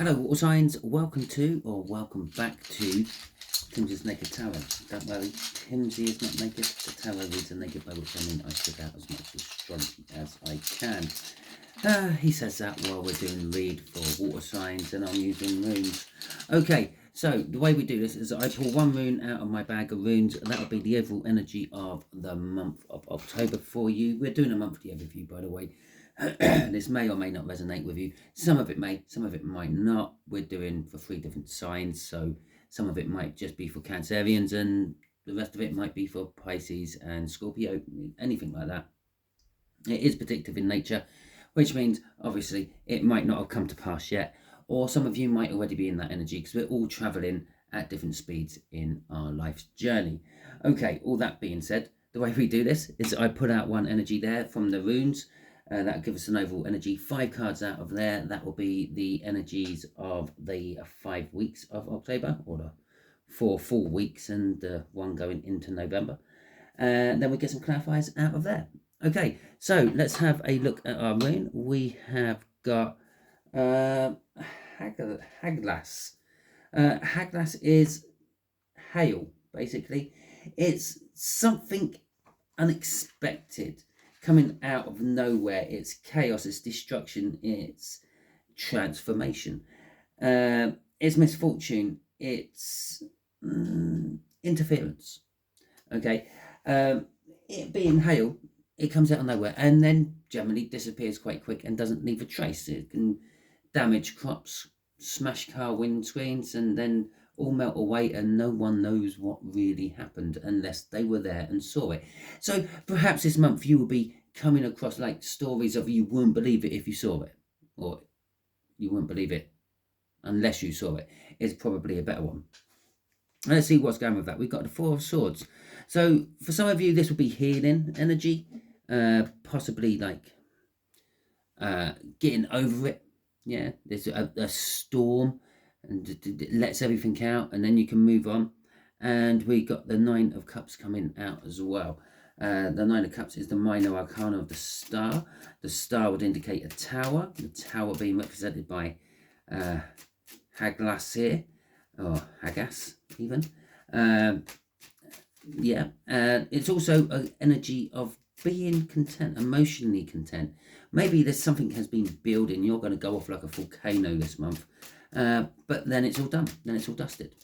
Hello, water signs. Welcome to, or welcome back to Timsy Naked Tarot. Don't worry, Timsy is not naked. The tarot reads are naked, by which I mean I stick out as much astrology as I can. He says that while we're doing read for water signs and I'm using runes. Okay, so the way we do this is I pull one rune out of my bag of runes, and that'll be the overall energy of the month of October for you. We're doing a monthly overview, by the way. This may or may not resonate with you. Some of it may, some of it might not. We're doing for 3 different signs, so some of it might just be for Cancerians and the rest of it might be for Pisces and Scorpio, anything like that. It is predictive in nature, which means obviously it might not have come to pass yet, or some of you might already be in that energy because we're all traveling at different speeds in our life's journey. Okay, all that being said, the way we do this is I put out one energy there from the runes. That'll give us an overall energy. 5 cards out of there. That will be the energies of the 5 weeks of October, or the 4 full weeks, and one going into November. And then we get some clarifiers out of there. Okay, so let's have a look at our rune. We have got Haglas. Haglas is hail, basically. It's something unexpected coming out of nowhere. It's chaos, it's destruction, it's transformation, it's misfortune, it's interference. Okay, it being hail, it comes out of nowhere and then generally disappears quite quick and doesn't leave a trace. It can damage crops, smash car windscreens, and then all melt away, and no one knows what really happened unless they were there and saw it. So perhaps this month you will be coming across like stories of you wouldn't believe it if you saw it, or you wouldn't believe it unless you saw it. Is probably a better one. Let's see what's going with that. We've got the 4 of Swords. So for some of you, this will be healing energy, possibly like getting over it. Yeah, there's a storm and it lets everything out, and then you can move on. And we got the 9 of Cups coming out as well. The 9 of Cups is the minor arcana of the star. The star would indicate a tower. The tower being represented by Haglas here, or Hagas even. Yeah, it's also an energy of being content, emotionally content. Maybe there's something has been building. You're going to go off like a volcano this month, but then it's all done. Then it's all dusted.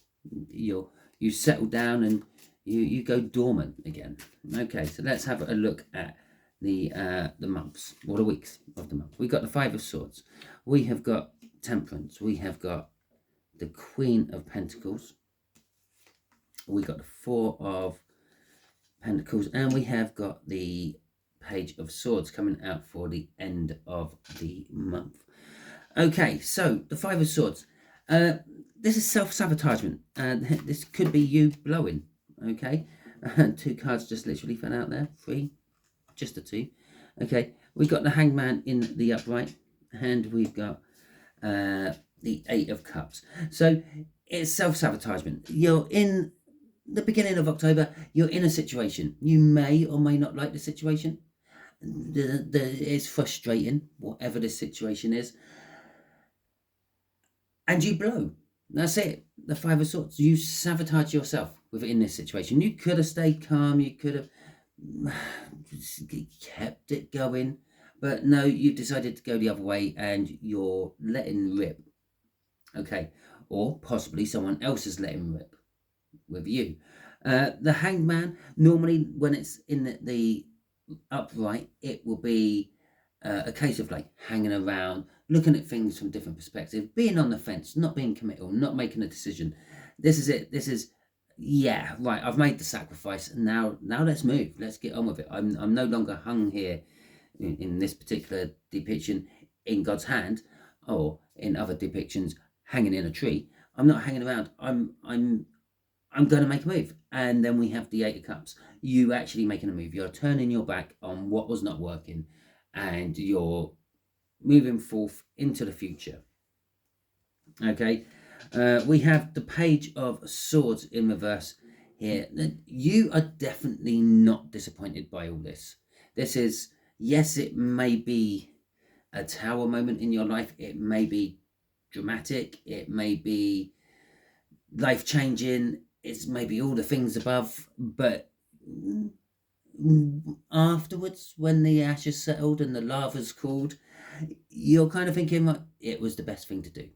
You settle down and you go dormant again. Okay, so let's have a look at the months or the weeks of the month. We've got the 5 of Swords. We have got Temperance. We have got the Queen of Pentacles. We got the 4 of Pentacles, and we have got the Page of Swords coming out for the end of the month. Okay, so the 5 of Swords. This is self-sabotagement. This could be you blowing. Okay, 2 cards just literally fell out there. 3, just a 2. Okay, we've got the Hangman in the upright, and we've got the 8 of Cups. So it's self-sabotagement. You're in the beginning of October, you're in a situation. You may or may not like the situation. It's frustrating, whatever the situation is. And you blow. That's it. The 5 of Swords. You sabotage yourself within this situation. You could have stayed calm. You could have kept it going. But no, you decided to go the other way and you're letting rip. Okay. Or possibly someone else is letting rip with you. The Hangman, normally when it's in the upright, it will be a case of like hanging around, looking at things from different perspectives, being on the fence, not being committal, not making a decision. This is it. This is, yeah, right, I've made the sacrifice. Now let's move. Let's get on with it. I'm no longer hung here in this particular depiction in God's hand, or in other depictions hanging in a tree. I'm not hanging around. I'm going to make a move. And then we have the 8 of Cups. You actually making a move. You're turning your back on what was not working, and you're moving forth into the future. Okay, we have the Page of Swords in reverse here. You are definitely not disappointed by all this. This is, yes, it may be a tower moment in your life. It may be dramatic, it may be life-changing, it's maybe all the things above, but afterwards, when the ash is settled and the lava's cooled, you're kind of thinking, like, it was the best thing to do.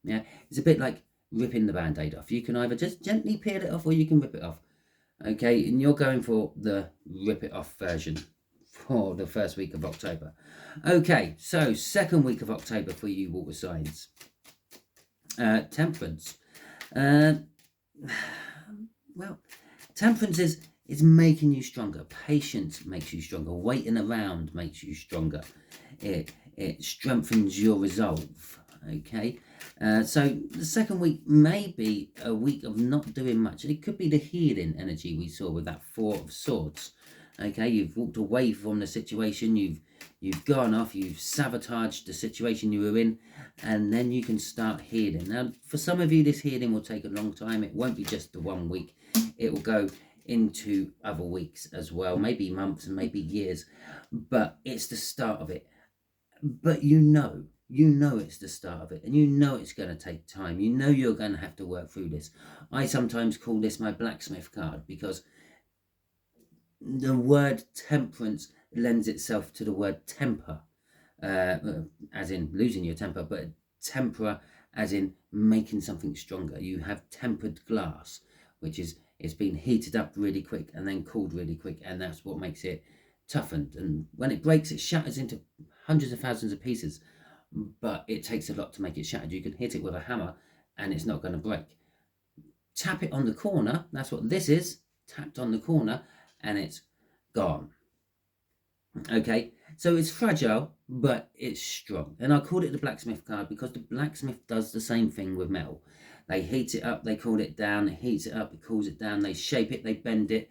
Yeah, it's a bit like ripping the band-aid off. You can either just gently peel it off or you can rip it off. Okay, and you're going for the rip it off version for the first week of October. Okay, so second week of October for you water signs. Temperance. Well, temperance is making you stronger. Patience makes you stronger. Waiting around makes you stronger. It strengthens your resolve. Okay, so the second week may be a week of not doing much. It could be the healing energy we saw with that Four of Swords. Okay, you've walked away from the situation, you've gone off, you've sabotaged the situation you were in, and then you can start healing. Now, for some of you, this healing will take a long time. It won't be just the 1 week. It will go into other weeks as well, maybe months and maybe years, but it's the start of it. But you know it's the start of it, and you know it's going to take time. You know you're going to have to work through this. I sometimes call this my blacksmith card, because the word temperance lends itself to the word temper, as in losing your temper, but tempera as in making something stronger. You have tempered glass, which is, it's been heated up really quick and then cooled really quick, and that's what makes it toughened. And when it breaks, it shatters into hundreds of thousands of pieces, but it takes a lot to make it shattered. You can hit it with a hammer and it's not going to break. Tap it on the corner, that's what this is, tapped on the corner, and it's gone. Okay, so it's fragile, but it's strong. And I called it the blacksmith card because the blacksmith does the same thing with metal. They heat it up, they cool it down, it heats it up, it cools it down, they shape it, they bend it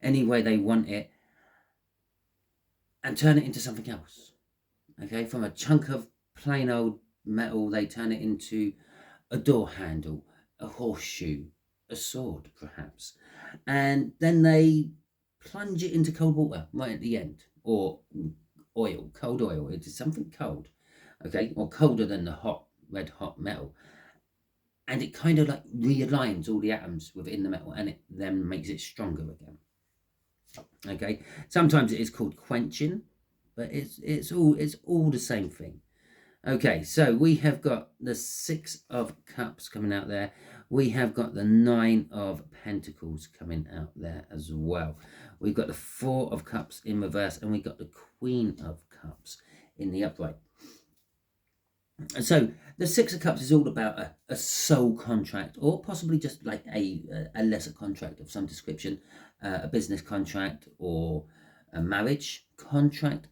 any way they want it, and turn it into something else. Okay, from a chunk of plain old metal, they turn it into a door handle, a horseshoe, a sword perhaps, and then they plunge it into cold water right at the end, or oil, cold oil. It is something cold, okay, or colder than the red hot metal, and it kind of like realigns all the atoms within the metal, and it then makes it stronger again. Okay, sometimes it is called quenching, but it's all the same thing. Okay, so we have got the Six of Cups coming out there. We have got the Nine of Pentacles coming out there as well. We've got the Four of Cups in reverse, and we've got the Queen of Cups in the upright. So the Six of Cups is all about a soul contract, or possibly just like a lesser contract of some description, a business contract or a marriage contract.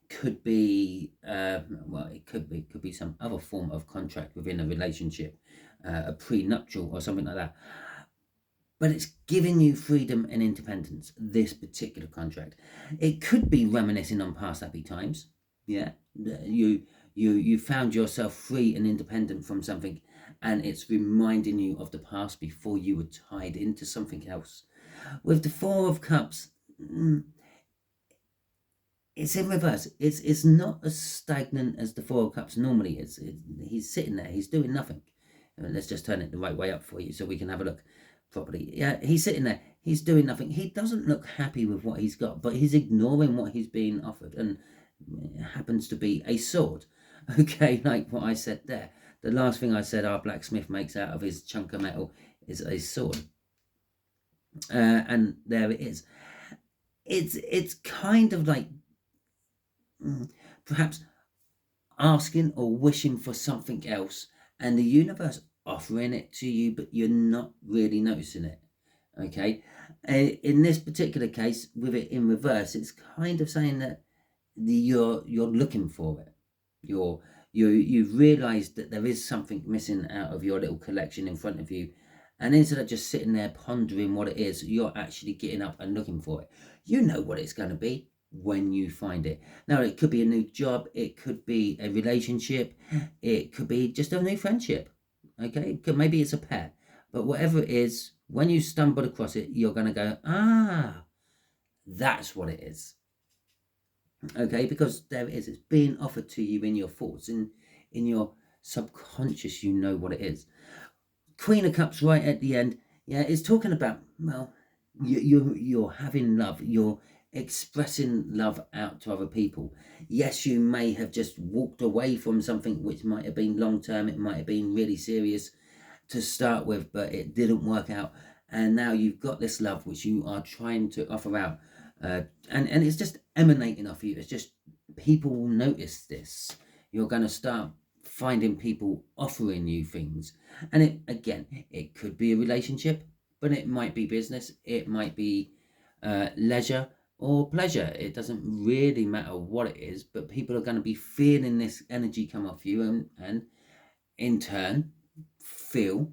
Could be well, it could be some other form of contract within a relationship, a prenuptial or something like that. But it's giving you freedom and independence, this particular contract. It could be reminiscing on past happy times. Yeah, you found yourself free and independent from something, and it's reminding you of the past before you were tied into something else. With the Four of Cups, it's in reverse. It's not as stagnant as the Four of Cups normally is. He's sitting there. He's doing nothing. Let's just turn it the right way up for you so we can have a look properly. Yeah, he's sitting there. He's doing nothing. He doesn't look happy with what he's got, but he's ignoring what he's being offered, and it happens to be a sword. Okay, like what I said there. The last thing I said our blacksmith makes out of his chunk of metal is a sword. And there it is. It's kind of like perhaps asking or wishing for something else, and the universe offering it to you, but you're not really noticing it. Okay, in this particular case, with it in reverse, it's kind of saying that you're looking for it. You've realized that there is something missing out of your little collection in front of you, and instead of just sitting there pondering what it is, you're actually getting up and looking for it. You know what it's going to be when you find it. Now, it could be a new job, it could be a relationship, it could be just a new friendship. Okay, maybe it's a pet, but whatever it is, when you stumble across it, you're going to go, ah, that's what it is. Okay, because there it is. It's being offered to you in your thoughts, in your subconscious, you know what it is. Queen of Cups right at the end, yeah, it's talking about, well, you're having love, you're expressing love out to other people. Yes, you may have just walked away from something which might have been long term, it might have been really serious to start with, but it didn't work out, and now you've got this love which you are trying to offer out, and it's just emanating off you. It's just people will notice this. You're going to start finding people offering you things, and it could be a relationship, but it might be business, it might be leisure or pleasure. It doesn't really matter what it is, but people are going to be feeling this energy come off you, and in turn feel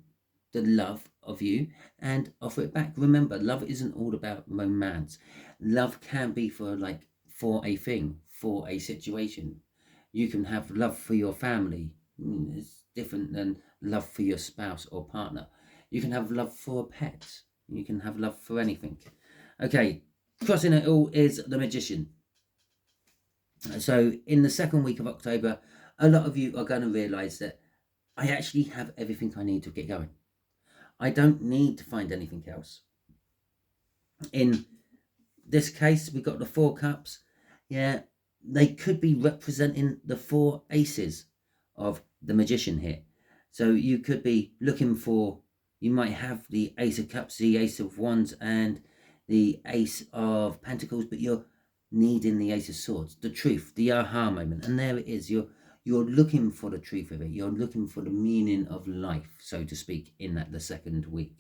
the love of you and offer it back. Remember, love isn't all about romance. Love can be for a thing, for a situation. You can have love for your family. It's different than love for your spouse or partner. You can have love for a pet. You can have love for anything. Okay, crossing it all is the Magician. So in the second week of October, a lot of you are going to realise that I actually have everything I need to get going. I don't need to find anything else. In this case, we've got the 4 cups. Yeah, they could be representing the 4 aces of the Magician here. So you could be looking for, you might have the Ace of Cups, the Ace of Wands, and the Ace of Pentacles, but you're needing the Ace of Swords, the truth, the aha moment. And there it is. You're looking for the truth of it. You're looking for the meaning of life, so to speak, in the second week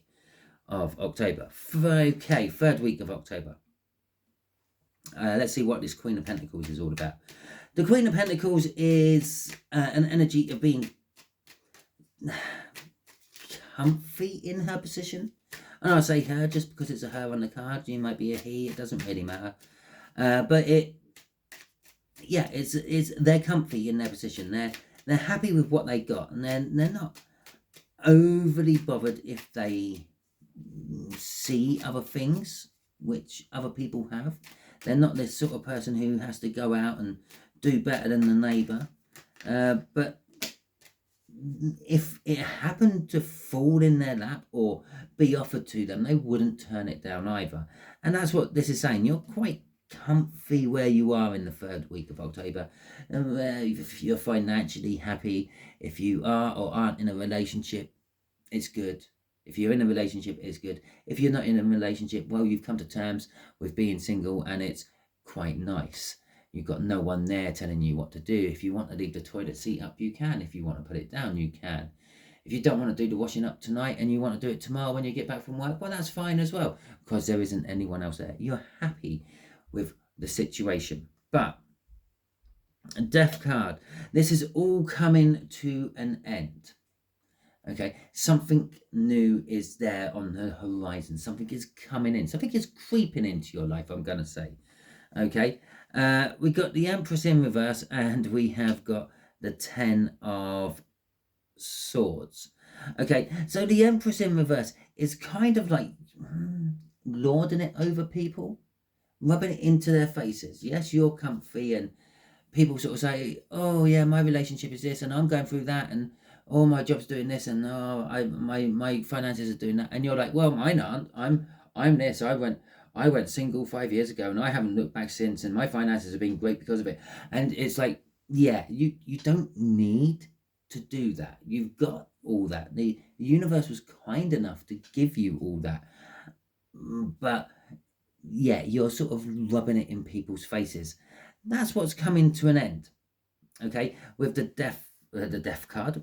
of October. Okay, third week of October. Let's see what this Queen of Pentacles is all about. The Queen of Pentacles is an energy of being comfy in her position. And I say her just because it's a her on the card. You might be a he. It doesn't really matter. But they're comfy in their position. They're happy with what they got, and they're not overly bothered if they see other things which other people have. They're not this sort of person who has to go out and do better than the neighbour. But if it happened to fall in their lap or be offered to them, they wouldn't turn it down either. And that's what this is saying. You're quite comfy where you are in the third week of October. If you're financially happy, if you are or aren't in a relationship, it's good. If you're in a relationship, it's good. If you're not in a relationship, well, you've come to terms with being single, and it's quite nice. You've got no one there telling you what to do. If you want to leave the toilet seat up, you can. If you want to put it down, you can. If you don't want to do the washing up tonight and you want to do it tomorrow when you get back from work, well, that's fine as well, because there isn't anyone else there. You're happy with the situation. But a Death card. This is all coming to an end. Okay, something new is there on the horizon. Something is coming in. Something is creeping into your life, I'm going to say. Okay, we got the Empress in reverse, and we have got the 10 of Swords. Okay, so the Empress in reverse is kind of like lording it over people, rubbing it into their faces. Yes, you're comfy, and people sort of say, oh yeah, my relationship is this, and I'm going through that, and oh, my job's doing this, and oh, my finances are doing that, and you're like, well, mine aren't. I'm this. I went single 5 years ago, and I haven't looked back since, and my finances have been great because of it. And it's like, yeah, you don't need to do that. You've got all that. The universe was kind enough to give you all that, but yeah, you're sort of rubbing it in people's faces. That's what's coming to an end. Okay, with the death card.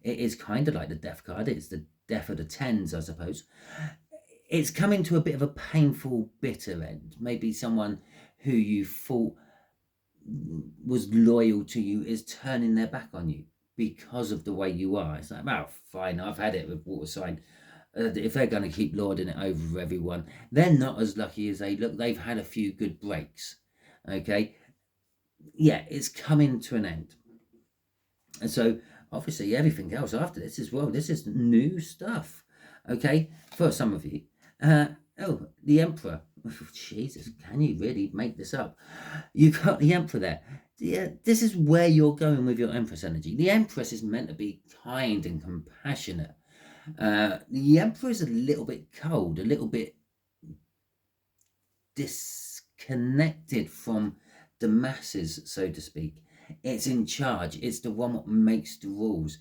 It is kind of like the death card. It's the death of the 10s, I suppose. It's coming to a bit of a painful, bitter end. Maybe someone who you thought was loyal to you is turning their back on you because of the way you are. It's like, well, fine, I've had it with water sign. If they're going to keep lording it over everyone, they're not as lucky as they look. They've had a few good breaks. Okay, yeah, it's coming to an end. And so obviously everything else after this as well, this is new stuff. Okay, for some of you. The Emperor. Jesus, can you really make this up? You've got the Emperor there. Yeah, this is where you're going with your Empress energy. The Empress is meant to be kind and compassionate. The Emperor is a little bit cold, a little bit disconnected from the masses, so to speak. It's in charge. It's the one that makes the rules.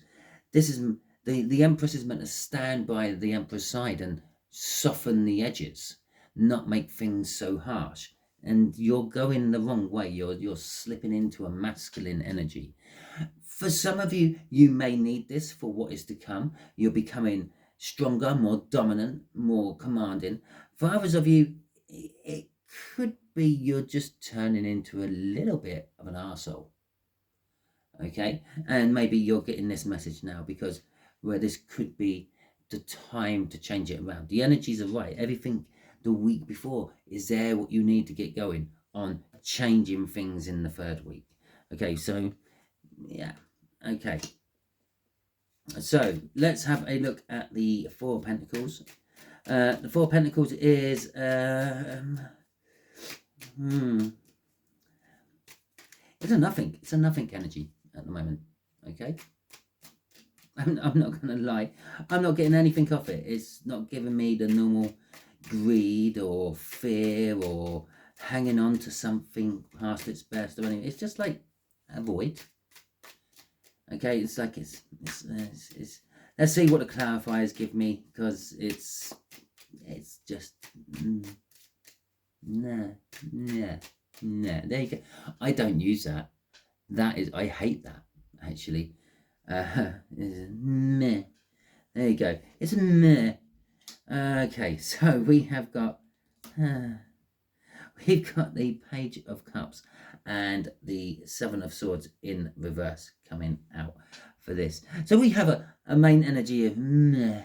This is the Empress is meant to stand by the Emperor's side and soften the edges, not make things so harsh. And you're going the wrong way. You're slipping into a masculine energy. For some of you, you may need this for what is to come. You're becoming stronger, more dominant, more commanding. For others of you, it could be you're just turning into a little bit of an arsehole. Okay, and maybe you're getting this message now because where this could be the time to change it around. The energies are right. Everything the week before is there what you need to get going on changing things in the third week. Okay, so yeah, okay. So let's have a look at the Four of Pentacles. The Four of Pentacles is it's a nothing. It's a nothing energy at the moment. Okay, I'm not going to lie. I'm not getting anything off it. It's not giving me the normal greed or fear or hanging on to something past its best or anything. It's just like avoid. Okay, it's like it's let's see what the clarifiers give me, because it's just nah. There you go. I don't use that. I hate that actually. Meh. There you go. It's a meh. Okay, so we have got we've got the Page of Cups and the Seven of Swords in reverse coming out for this. So we have a main energy of meh,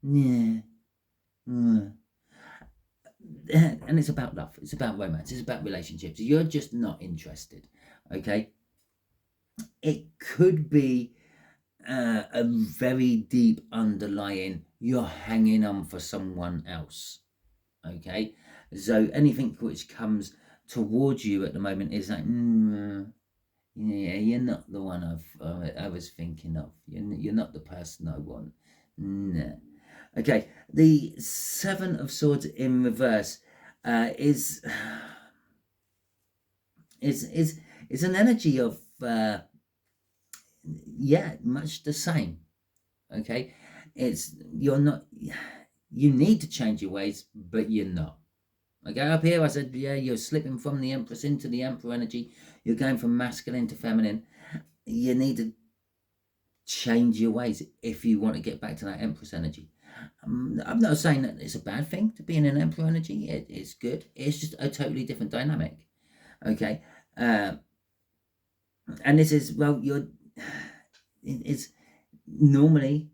meh, meh. And it's about love, it's about romance, it's about relationships. You're just not interested. Okay, it could be a very deep underlying, you're hanging on for someone else. Okay, so anything which comes towards you at the moment is like, yeah, you're not the one I was thinking of. You're not the person I want. Nah. Okay, the Seven of Swords in reverse is an energy of yeah, much the same. Okay, you're not. You need to change your ways, but you're not. Okay, up here I said, yeah, you're slipping from the Empress into the Emperor energy. You're going from masculine to feminine. You need to change your ways if you want to get back to that Empress energy. I'm not saying that it's a bad thing to be in an Emperor energy. It's good. It's just a totally different dynamic. Okay, and this is, well, it's normally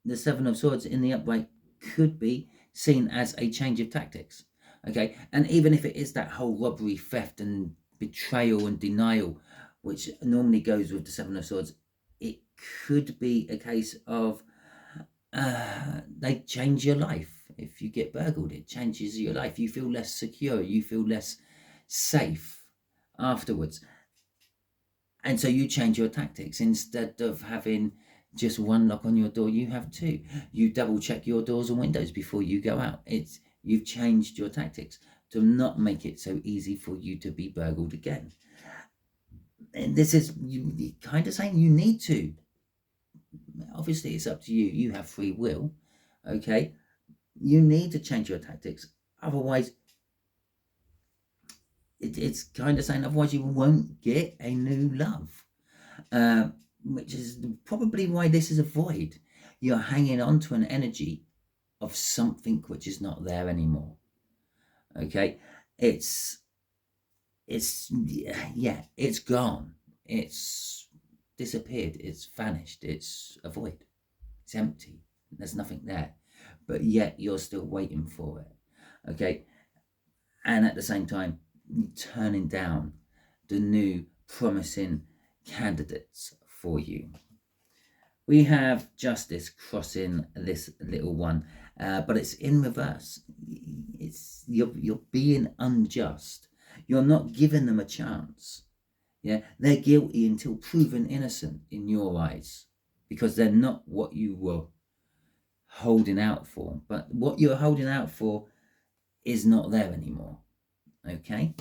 the Seven of Swords in the upright could be seen as a change of tactics. Okay, and even if it is that whole robbery, theft, and betrayal and denial, which normally goes with the Seven of Swords, it could be a case of they change your life. If you get burgled, it changes your life. You feel less secure. You feel less safe afterwards. And so you change your tactics. Instead of having just one lock on your door, you have two. You double check your doors and windows before you go out. You've changed your tactics to not make it so easy for you to be burgled again. And this is you kind of saying you need to. Obviously, it's up to you. You have free will. Okay, you need to change your tactics. Otherwise, it's kind of saying otherwise you won't get a new love, which is probably why this is a void. You're hanging on to an energy of something which is not there anymore. Okay, it's yeah, it's gone. It's disappeared. It's vanished. It's a void. It's empty. There's nothing there, but yet you're still waiting for it. Okay, and at the same time, turning down the new promising candidates for you. We have Justice crossing this little one, but it's in reverse. You're being unjust. You're not giving them a chance. Yeah, they're guilty until proven innocent in your eyes, because they're not what you were holding out for. But what you're holding out for is not there anymore. Okay,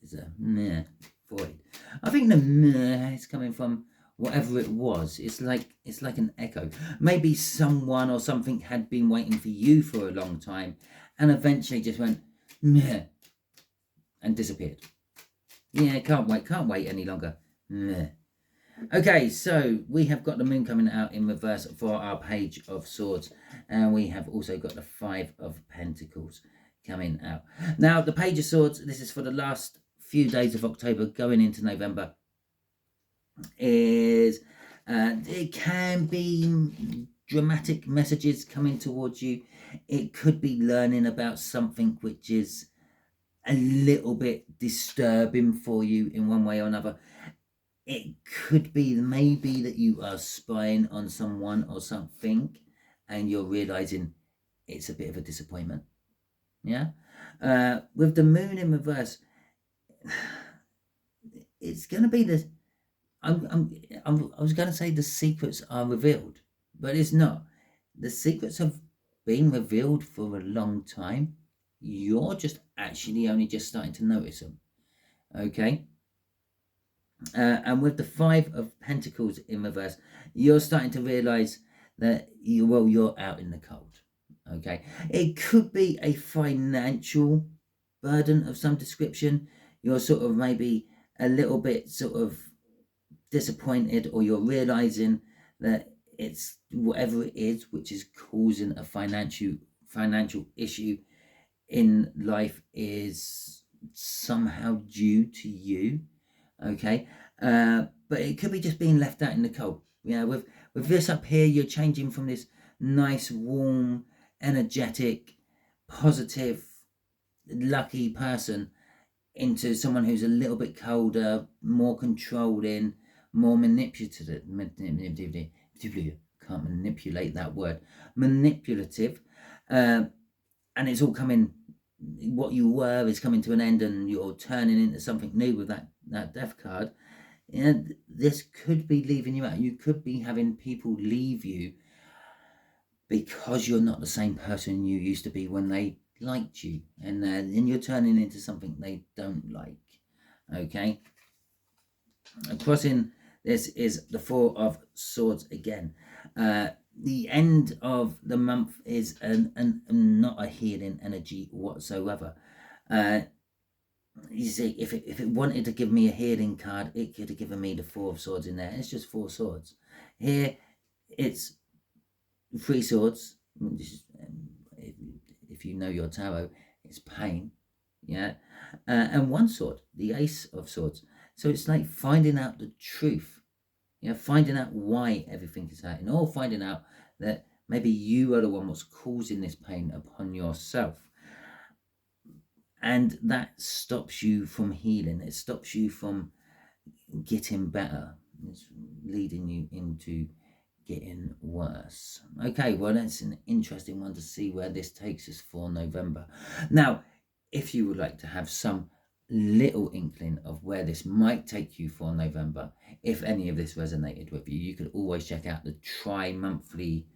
it's a meh void. I think the meh is coming from whatever it was. It's like an echo. Maybe someone or something had been waiting for you for a long time, and eventually just went meh and disappeared. Yeah, can't wait any longer. Meh. Okay, so we have got the moon coming out in reverse for our page of swords, and we have also got the 5 of pentacles coming out. Now, the page of swords, this is for the last few days of October going into November, is it can be dramatic messages coming towards you. It could be learning about something which is a little bit disturbing for you in one way or another. It could be maybe that you are spying on someone or something and you're realizing it's a bit of a disappointment. Yeah. With the moon in reverse, it's going to be the I was going to say the secrets are revealed, but it's not. The secrets have been revealed for a long time. You're just actually only just starting to notice them. Okay. And with the 5 of pentacles in reverse, you're starting to realize that you're out in the cold. Okay, it could be a financial burden of some description. You're sort of maybe a little bit sort of disappointed, or you're realizing that it's whatever it is which is causing a financial issue in life is somehow due to you. Okay, but it could be just being left out in the cold. With this up here, you're changing from this nice, warm, energetic, positive, lucky person into someone who's a little bit colder, more controlling, more manipulative. Can't manipulate that word. Manipulative, and it's all coming. What you were is coming to an end, and you're turning into something new with that death card. And this could be leaving you out. You could be having people leave you because you're not the same person you used to be when they liked you, and you're turning into something they don't like. Okay, crossing this is the 4 of swords again. The end of the month is not a healing energy whatsoever. You see, if it wanted to give me a healing card, it could have given me the 4 of swords in there. It's just 4 swords. Here, it's 3 swords. If you know your tarot, it's pain. Yeah, and 1 sword, the ace of swords. So it's like finding out the truth. Finding out why everything is happening, or finding out that maybe you are the one what's causing this pain upon yourself. And that stops you from healing. It stops you from getting better. It's leading you into getting worse. Okay, well, that's an interesting one to see where this takes us for November. Now, if you would like to have some little inkling of where this might take you for November, if any of this resonated with you, you could always check out the tri-monthly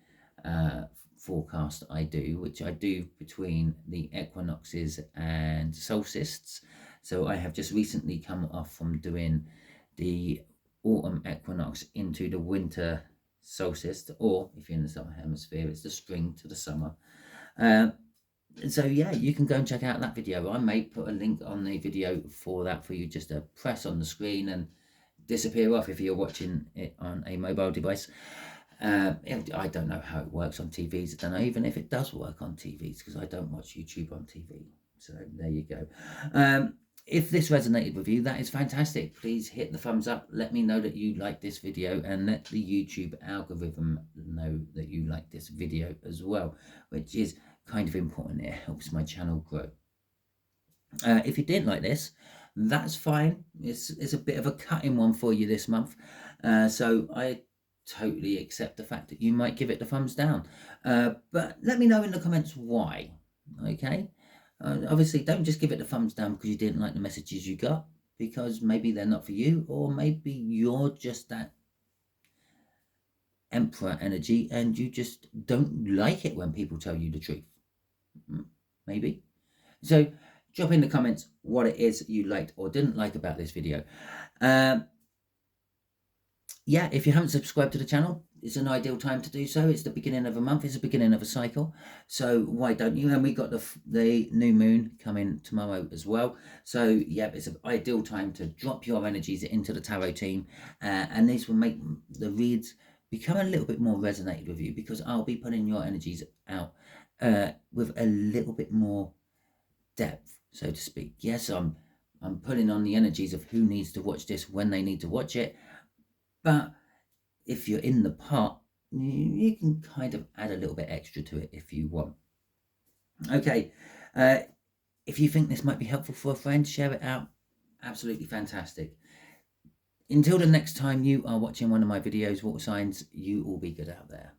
forecast I do, which I do between the equinoxes and solstices. So I have just recently come off from doing the autumn equinox into the winter solstice, or if you're in the southern hemisphere, it's the spring to the summer. So yeah, you can go and check out that video. I may put a link on the video for that for you, just to press on the screen and disappear off if you're watching it on a mobile device. I don't know how it works on TVs. I don't know even if it does work on TVs, because I don't watch YouTube on TV. So there you go. If this resonated with you, that is fantastic. Please hit the thumbs up. Let me know that you like this video, and let the YouTube algorithm know that you like this video as well, which is kind of important. It helps my channel grow. If you didn't like this, that's fine. It's a bit of a cutting one for you this month. So I totally accept the fact that you might give it the thumbs down. But let me know in the comments why, okay? Obviously, don't just give it the thumbs down because you didn't like the messages you got, because maybe they're not for you, or maybe you're just that Emperor energy and you just don't like it when people tell you the truth. Maybe. So drop in the comments what it is you liked or didn't like about this video. Yeah, if you haven't subscribed to the channel, it's an ideal time to do so. It's the beginning of a month. It's the beginning of a cycle. So why don't you? And we got the new moon coming tomorrow as well. So yeah, it's an ideal time to drop your energies into the tarot team. And this will make the reads become a little bit more resonated with you, because I'll be putting your energies out with a little bit more depth, so to speak. Yes, I'm pulling on the energies of who needs to watch this when they need to watch it. But if you're in the part, you can kind of add a little bit extra to it if you want. Okay, if you think this might be helpful for a friend, share it out. Absolutely fantastic. Until the next time you are watching one of my videos, water signs, you all be good out there.